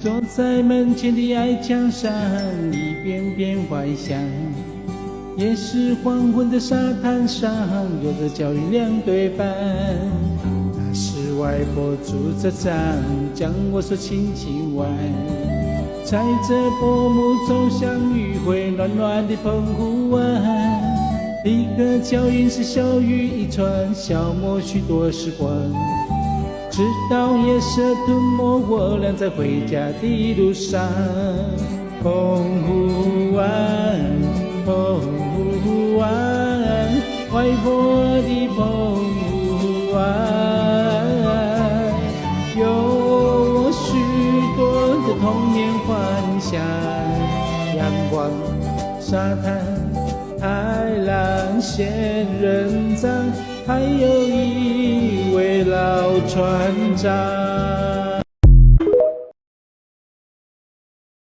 坐在门前的矮墙上，一遍遍怀想。也是黄昏的沙滩上，有着脚印两对半。那是外婆拄着杖，将我手轻轻挽。踩着薄暮走向余晖暖暖的澎湖湾。一个脚印是小雨一串，消磨许多时光。直到夜色吞没我俩在回家的路上。澎湖湾，澎湖湾，外婆的澎湖湾，有我许多的童年幻想。阳光、沙滩、海浪、仙人掌，还有一位老船长。